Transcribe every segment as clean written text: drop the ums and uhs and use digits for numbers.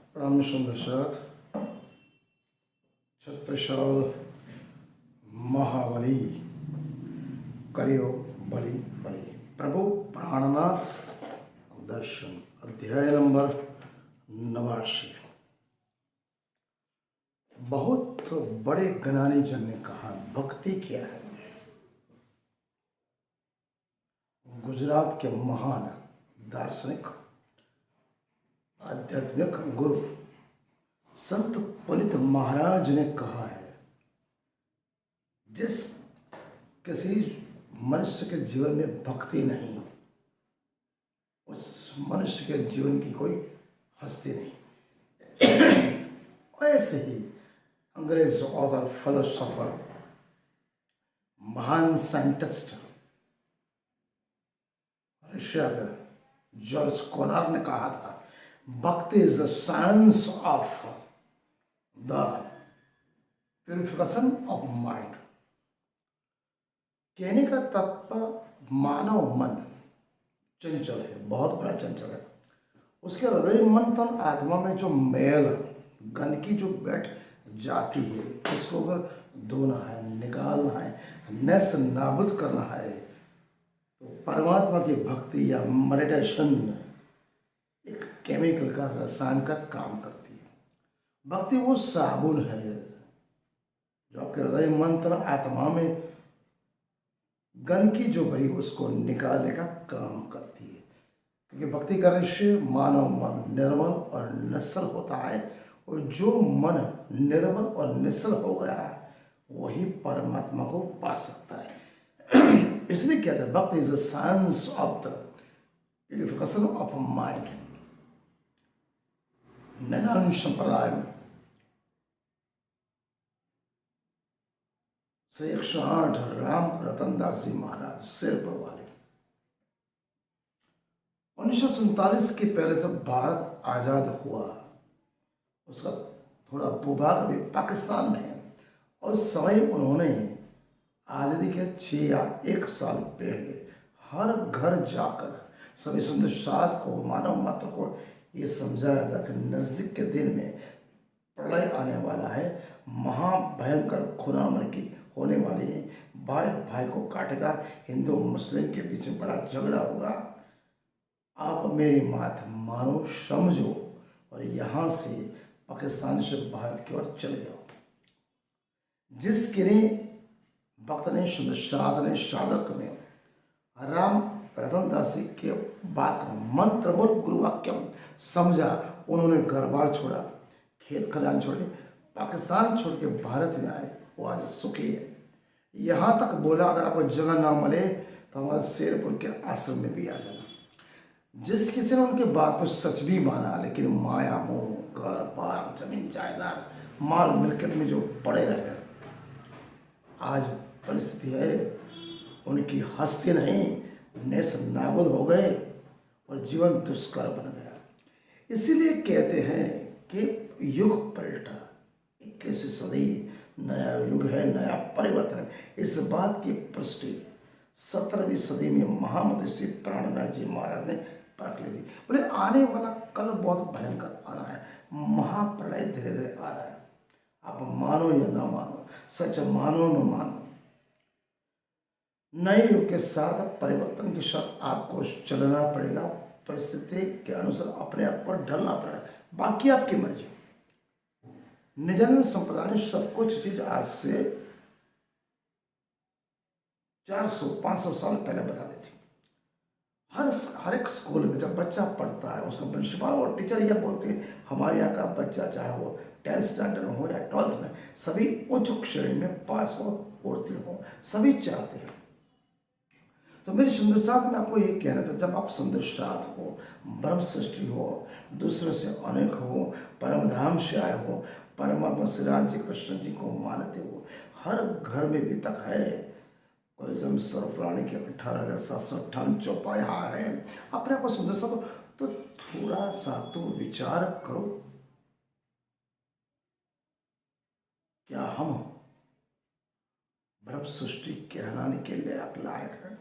प्रणाम सुंदरसाद छत्रसाल महाबली करियो बलि बलि प्रभु प्राणनाथ दर्शन अध्याय नंबर 89। बहुत बड़े ज्ञानी जन ने कहा भक्ति क्या है। गुजरात के महान दार्शनिक आध्यात्मिक गुरु संत पुनित महाराज ने कहा है, जिस किसी मनुष्य के जीवन में भक्ति नहीं, उस मनुष्य के जीवन की कोई हस्ती नहीं। ऐसे ही अंग्रेज ऑथर फिलोसोफर महान साइंटिस्ट रशिया का जॉर्ज कोनार ने कहा था, भक्ति is the science of the purification of mind. कहने का तात्पर्य मानव मन चंचल है, बहुत बड़ा चंचल है। उसके हृदय मन तन आत्मा में जो मैल गंदगी जो बैठ जाती है, इसको अगर धोना है, निकालना है, नष्ट नाबूद करना है, तो परमात्मा की भक्ति या मेडिटेशन एक केमिकल का रसायन का काम करती है। भक्ति वो साबुन है जो आपके हृदय मन तन आत्मा में गंदगी जो भरी उसको निकालने का काम करती है। क्योंकि भक्ति करने से मानव मन निर्मल और निश्चल होता है, और जो मन निर्मल और निश्चल हो गया है वही परमात्मा को पा सकता है। इसलिए कहते हैं bhakti is the science of the purification of mind. नैदान संप्रदाय में से 108 राम रतन दास जी महाराज सिरपुर वाले 1947 के पहले जब भारत आजाद हुआ, उसका थोड़ा भूभाग अभी पाकिस्तान में है, और उस समय उन्होंने आज़ादी के 6 या 1 साल पहले हर घर जाकर सभी सुंदर साध को, मानव मात्र को ये समझाया था कि नज़दीक के दिन में प्रलय आने वाला है, महाभयंकर खुनामर्गी होने वाली है, भाई भाई को काटेगा, हिंदू मुस्लिम के बीच में बड़ा झगड़ा होगा, आप मेरी बात मानो, समझो और यहाँ से पाकिस्तान से भारत की ओर चले जाओ। जिसके लिए भक्त ने, सुंदरसाद ने, साधक ने राम रतन दास जी के बात का मंत्र बोल गुरु वाक्यम समझा। उन्होंने घर बार छोड़ा, खेत खलिहान छोड़े, पाकिस्तान छोड़ के भारत में आए, वो आज सुखी है। यहाँ तक बोला अगर आपको जगह ना मिले तो हमारे शेरपुर के आश्रम में भी आ जाना। जिस किसी ने उनके बात को सच भी माना, लेकिन माया मोह घर बार जमीन जायदाद माल मिल्कियत में जो पड़े रहे, आज परिस्थिति है उनकी हस्ती नहीं, नेस नाबूद हो गए और जीवन दुष्कर बन गया। इसीलिए कहते हैं कि युग पलटा, 21वीं सदी नया युग है, नया परिवर्तन है। इस बात की पुष्टि 17वीं सदी में महामनीषी प्राणनाथ जी महाराज ने परख ली थी। बोले आने वाला कल बहुत भयंकर आना है, महाप्रलय धीरे धीरे आ रहा है। आप मानो या ना मानो, सच मानो न मानो, नए युग के साथ परिवर्तन के साथ आपको चलना पड़ेगा, परिस्थिति के अनुसार अपने आप पर ढलना पड़ेगा, बाकी आपकी मर्जी। निजानंद संप्रदाय ने सब कुछ चीज आज से 400-500 साल पहले बता दी थी। हर एक स्कूल में जब बच्चा पढ़ता है, उसका प्रिंसिपल और टीचर यह बोलते हैं, हमारे यहाँ का बच्चा चाहे वो 10th स्टैंडर्ड में हो या 12th में, सभी उच्च श्रेणी में पास हो, उत्तीर्ण हो, सभी चाहते हैं। तो मेरी सुंदरसाद में आपको ये कहना था, जब आप सुंदरसाद हो, ब्रह्म सृष्टि हो, दूसरे से अनेक हो, परम धाम से आए हो, परमात्मा श्री राम जी कृष्ण जी को मानते हो, हर घर में भी तक है कोई जम सर्वप्राणी के 18,758 चौपाया है, अपने आप को सुंदरसाद तो थोड़ा सा तो विचार करो, क्या हम ब्रह्म सृष्टि कहलाने के लिए लायक है?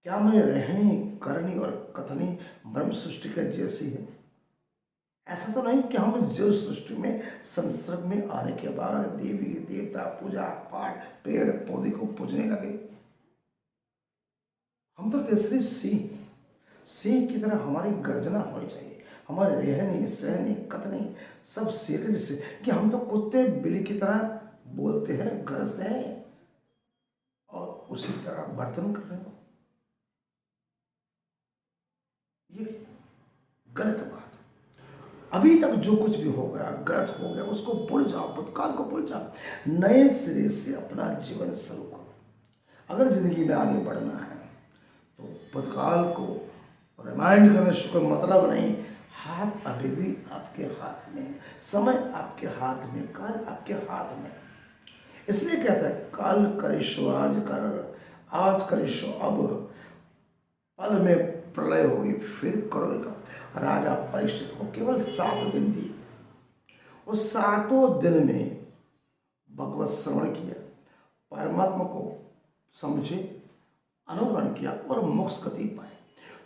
क्या मैं रहनी करनी और कथनी ब्रह्म सृष्टि के जैसी है? ऐसा तो नहीं कि हम जीव सृष्टि में संसर्ग में आने के बाद देवी देवता पूजा पाठ पेड़ पौधे को पूजने लगे। हम तो केसरी सिंह सिंह की तरह हमारी गर्जना होनी चाहिए, हमारे रहनी सहनी कथनी सब सिंह के जैसे, कि हम तो कुत्ते बिल्ली की तरह बोलते हैं गरजते हैं और उसी तरह बर्तन कर रहे हो। ये गलत बात है। अभी तक जो कुछ भी हो गया गलत हो गया उसको भूल जाओ, भूतकाल को भूल जाओ, नए सिरे से अपना जीवन शुरू करो। अगर जिंदगी में आगे बढ़ना है तो भूतकाल को रिमाइंड करने से कोई मतलब नहीं। हाथ अभी भी आपके हाथ में, समय आपके हाथ में, काल आपके हाथ में। इसलिए कहता है काल करिशो आज कर, आज करिशो अब, पल में प्रलय होगी फिर करोगे। राजा परीक्षित को केवल 7 दिन दिए थे। उस 7 दिन में भगवत श्रवण किया, परमात्मा को समझे, अनुकरण किया और मोक्ष गति पाए।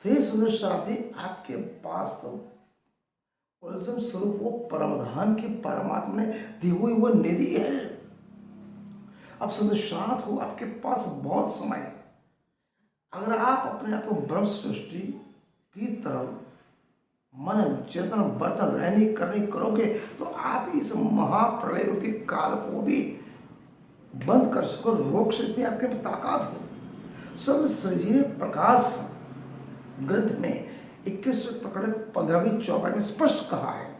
तो ये सुंदर साथी आपके पास तो उलझन स्वरूप वो परमधाम की परमात्मा ने दी हुई वो निधि है। अब सुंदर साथ हो आपके पास बहुत समय है। अगर आप अपने आप को ब्रह्म सृष्टि की तरफ मन चेतन बर्तन रहने करने करोगे तो आप इस महाप्रलय रूपी काल को भी बंद कर सको, रोक सकते हैं। आपके ताकत है। सब सृजनीय प्रकाश ग्रंथ में 21वें प्रकरण 15वीं चौपाई में स्पष्ट कहा है,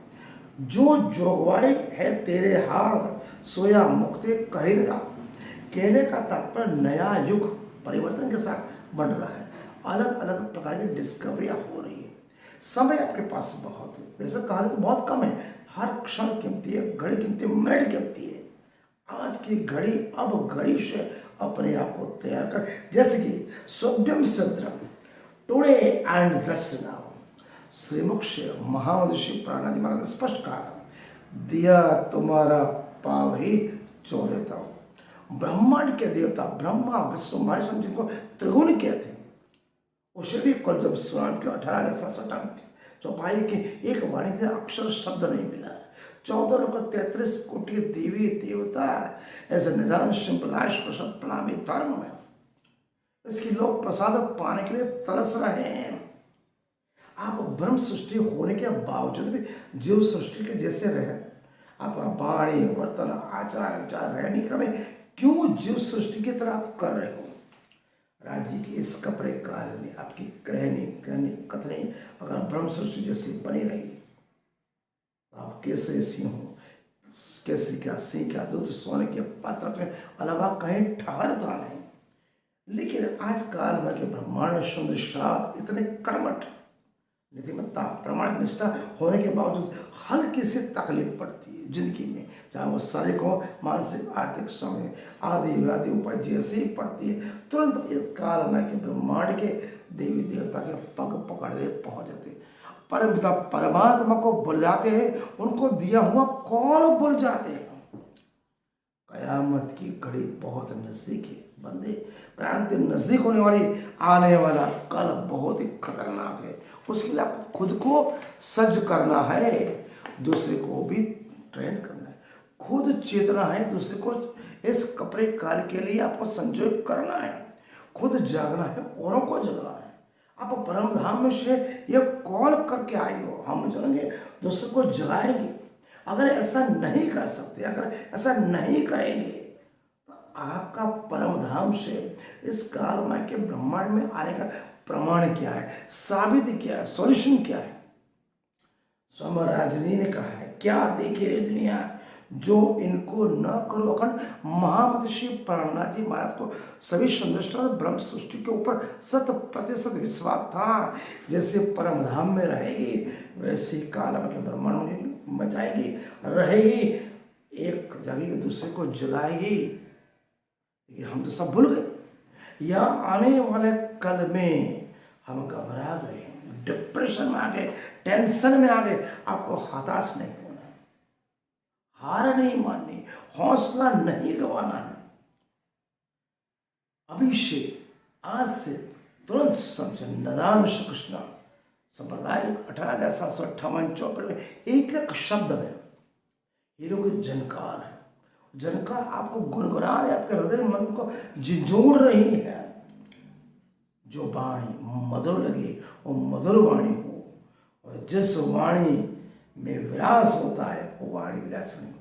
जो जोगवाई है तेरे हाथ सोया मुक्ति कहे गया। कहने का तात्पर्य नया युग परिवर्तन के साथ बढ़ रहा है, अलग अलग प्रकार की डिस्कवरियां हो रही है। समय आपके पास बहुत है, वैसे कहा जाए तो बहुत कम है। हर क्षण कीमती है, घड़ी कीमती है, मिनट कीमती है। आज की घड़ी अब घड़ी से अपने आप को तैयार कर, जैसे कि सोभ्यम सद्रम टुडे एंड जस्ट नाउ। श्रीमुख से महामदर्षि प्राणाजी महाराज ने स्पष्ट कहा, दिया तुम्हारा पाव ही चो देता हूं। ब्रह्मांड के देवता ब्रह्मा विष्णु महेश जिनको त्रिगुण कहते हैं, उसे भी कल जब स्वयं के 18,758 चौपाई के एक वाणी से अक्षर शब्द नहीं मिला। 14 लोग 33 कोटि देवी देवता ऐसे निजान संप्रदाय कृष्ण प्रणामी धर्म में इसकी लोग प्रसाद पाने के लिए तरस रहे हैं। आप ब्रह्म सृष्टि होने के बावजूद भी जीव सृष्टि के जैसे रहे। आपका वाणी वर्तन आचार विचार रहने क्रम क्यों जीव सृष्टि की तरह आप कर रहे हो? राज्य की इस कपड़े काल में आपकी कहनी कहनी कथनी अगर ब्रह्म सृष्टि जैसी बनी रही तो आप कैसे सिंह हो, केसरी क्या सिंह क्या दूध सोने के पात्र के अलावा कहीं ठहरता नहीं। लेकिन आज काल में के ब्रह्मांड सुंदर इतने कर्मठ नीतिमत्ता प्रमाणिक निष्ठा होने के बावजूद हल्की सी तकलीफ पड़ती है जिंदगी में, चाहे वो शारीरिक हो मानसिक आर्थिक समय आदि व्याधि उपाय जैसे ही पड़ती है, तुरंत इस काल में के ब्रह्मांड के देवी देवता के पग पकड़ ले पहुंच जाते, परमपिता परमात्मा को भूल जाते हैं। उनको दिया हुआ कौन भूल जाते हैं? कयामत की घड़ी बहुत नजदीक है बंदे, क्रांति नजदीक होने वाली, आने वाला कल बहुत ही खतरनाक है। उसके लिए आपको खुद को सज्ज करना है, दूसरे को भी ट्रेन करना है, खुद चेतना है, दूसरे को इस कपड़े काल के लिए आपको संजोय करना है, खुद जागना है, औरों को जगाना है। आप परम धाम में से ये कौन करके आई हो? हम जाएंगे दूसरे को जगाएंगे। अगर ऐसा नहीं कर सकते, अगर ऐसा नहीं करेंगे तो आपका परम धाम से इस काल में के ब्रह्मांड में आने का प्रमाण क्या है, साबित क्या है, सॉल्यूशन क्या है? स्वराजनी ने कहा है, क्या देखिए रे दुनिया, जो इनको न करो अखंड। महामतिषि प्राणनाथ जी महाराज को सभी संदृष्टा ब्रह्म सृष्टि के ऊपर 100% विश्वास था। जैसे परम धाम में रहेगी वैसे काल में ब्रह्मांड में जाएगी, रहेगी, एक जगह दूसरे को जलाएगी। ये हम तो सब भूल गए। यहाँ आने वाले कल में हम घबरा गए, डिप्रेशन में आ गए, टेंशन में आ गए। आपको हताश नहीं होना, हार नहीं माननी, हौसला नहीं गंवाना है। अभी से आज से तुरंत समझे नदान श्री कृष्ण संप्रदाय 18,758 में एक एक शब्द में ये लोग जनकार है। जनकार आपको गुनगुना रहे, आपके हृदय मन को झिझोड़ रही है। जो वाणी मधुर लगे वो मधुर वाणी हो, और जिस वाणी में विलास होता है वो वाणी विलास नहीं।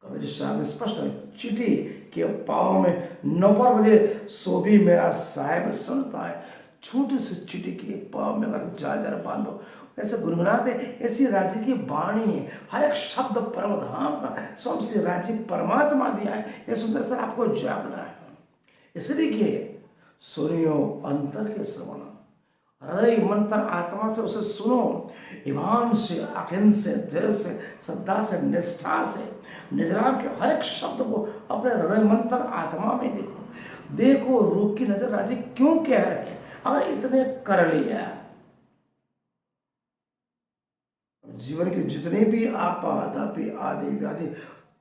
कबीर साहब स्पष्ट चिट्ठी के पाँव में 9 बजे सो भी मेरा साहेब सुनता है। छोटी सी चिट्ठी के पाँव में अगर जाजर बांधो, ऐसे गुनगुनाते, ऐसी राज्य की वाणी है। हर एक शब्द परम धाम का स्वयं से राज्य परमात्मा दिया है। ये सुंदर सर आपको जागना है। इसलिए सुनियो अंतर के श्रवण, हृदय मंत्र आत्मा से उसे सुनो, ईमान से, अखिन से, धैर्य से, श्रद्धा से, निष्ठा से, निजराम के हर एक शब्द को अपने हृदय मंत्र आत्मा में देखो। देखो रूप की नजर राजी क्यों कह रहे हैं। अगर इतने कर लिया, जीवन के जितने भी आपादापी आदि व्याधि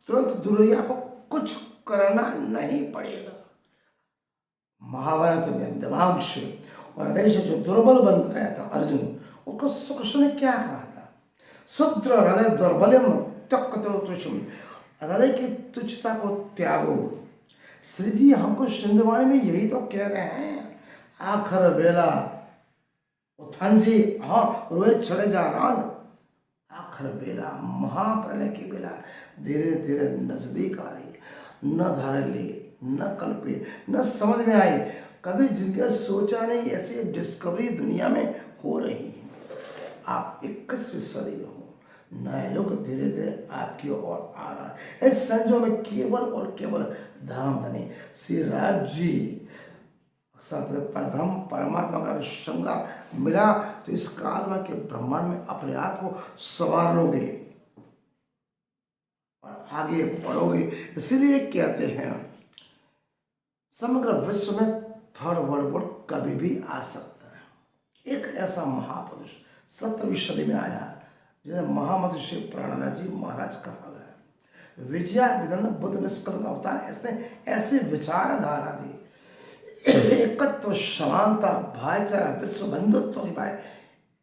तुरंत दूर रही, आपको कुछ करना नहीं पड़ेगा। महाभारत में दिमाग से और हृदय से जो दुर्बल बन गया था अर्जुन, उसको कृष्ण ने क्या कहा था? शुद्र हृदय दुर्बलम त्यक्तो तुष्यम, हृदय की तुच्छता को त्यागो। श्री जी हमको सिंधवाणी में यही तो कह रहे हैं। आखिर बेला उत्थान जी, हाँ रोहित चले जा रात, आखिर बेला महाप्रलय की बेला धीरे धीरे नजदीक आ रही है। न धारे लिए, न कल्पे, न समझ में आई, कभी जिनका सोचा नहीं ऐसी डिस्कवरी दुनिया में हो रही है। आप 21वीं सदी में हो, नया युग धीरे धीरे आपकी ओर आ रहा है। इस संजो में केवल और केवल धाम धनी श्री राज जी परब्रह्म परमात्मा का संगा मिला तो इस काल में के ब्रह्मांड में अपने आप को संवार लोगे और आगे बढ़ोगे। इसीलिए कहते हैं समग्र विश्व में थर्ड वर्ल्ड वॉर कभी भी आ सकता है। एक ऐसा महापुरुष 17वीं सदी में आया जिसे महामति श्री प्राणनाथ जी महाराज कहा गया। विजया विदन बुद्ध निष्कल अवतार ऐसे विचारधारा दी, एकत्व, समानता, भाईचारा, विश्व बंधुत्व की पाए,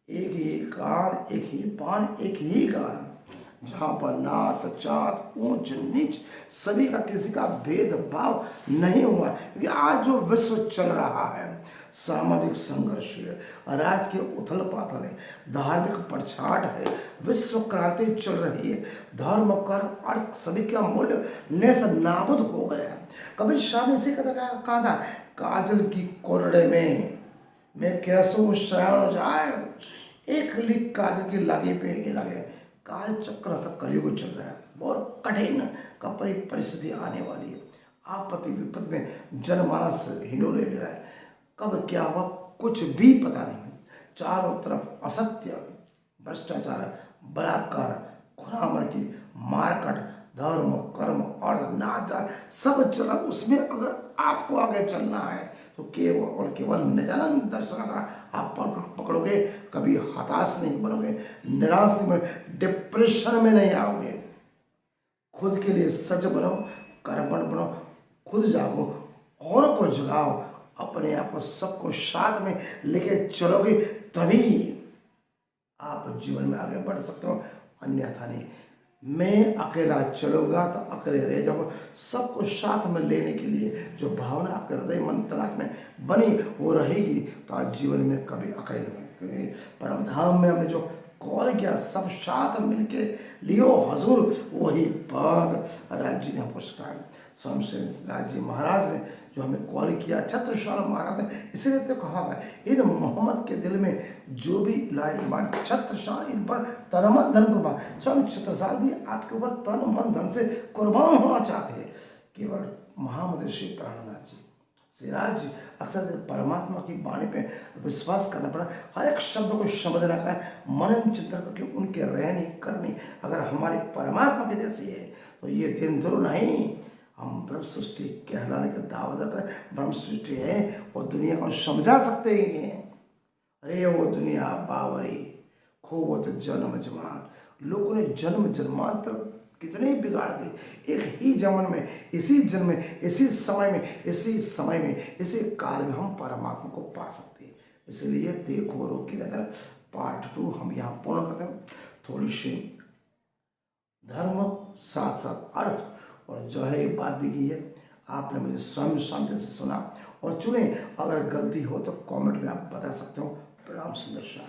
एक ही कान, एक ही पान, एक ही गान, जहाँ पर नात जात ऊंच नीच सभी का किसी का भेदभाव नहीं हुआ। क्योंकि आज जो विश्व चल रहा है सामाजिक संघर्ष है, राज के उथल पाथल है, धार्मिक पड़छाड़ है, विश्व क्रांति चल रही है, धर्म कर अर्थ सभी का मूल्य नेस नाबुद हो गया। कबीर शाह ने इसी कहा था, काजल की कोरड़े में मैं कैसो शयन जाए, एक लीक काजल की लगी पे लगे। काल चक्र का कलयुग चल रहा है, बहुत कठिन का परिस्थिति आने वाली है। आपत्ति विपत्ति में जनमानस हिंडोले ले रहा है, कब क्या हुआ कुछ भी पता नहीं। चारों तरफ असत्य, भ्रष्टाचार, बलात्कार, खुरामर की मारकाट, धर्म कर्म और नाचार सब चला। उसमें अगर आपको आगे चलना है तो केवल और केवल निजानंद दर्शन का आप पकड़ोगे, कभी हताश नहीं बनोगे, निराश नहीं बनोगे, डिप्रेशन में नहीं आओगे। खुद के लिए सच बनो, कर्मठ बनो, खुद जागो, औरों को जगाओ, अपने आप को सबको साथ में लेके चलोगे तभी आप जीवन में आगे बढ़ सकते हो, अन्यथा नहीं। मैं अकेला चलूंगा तो अकेले रह जाऊंगा। सबको साथ में लेने के लिए जो भावना आपके हृदय मन तलाक में बनी वो रहेगी तो आज जीवन में कभी अकेले नहीं। क्योंकि परम धाम में हमने जो कॉल किया सब साथ मिलके लियो हजूर, वही बात राज्य ने पुरस्कार स्वयं से राज्य महाराज ने जो हमें कॉल किया, छत्रसाल महाराज ने इसीलिए तो कहा था इन मोहम्मद के दिल में जो भी लाए ईमान, छत्रसाल इन पर तन मन धन कुर्बान। स्वयं छत्रसाल भी आपके ऊपर तन मन धन से कुर्बान होना चाहते हैं। केवल महामति श्री प्राणनाथ जी सिराज जी अक्सर परमात्मा की वाणी पे विश्वास करना पड़ा, हर एक शब्द को समझना पड़ा, मनन चिंतन करके उनके रहनी करनी अगर हमारी परमात्मा की जैसी है तो ये दिन दूर नहीं। हम ब्रह्म सृष्टि कहलाने का दावा कर ब्रह्म सृष्टि है और दुनिया को समझा सकते हैं। अरे वो दुनिया बावरी खूब तो जन्म जमान, लोगों ने जन्म जन्मांतर कितने ही बिगाड़ दे, एक ही जन्म में, इसी जन्म में, इसी समय में, इसी समय में, इसी काल में हम परमात्मा को पा सकते हैं। इसलिए देखो रो की नजर पार्ट 2 हम यहाँ पूर्ण करते हैं। थोड़ी सी धर्म साथ साथ अर्थ और जौहरी बात भी की है। आपने मुझे स्वयं शांति से सुना और चुने। अगर गलती हो तो कमेंट में आप बता सकते हो। प्रणाम सुंदर शाह।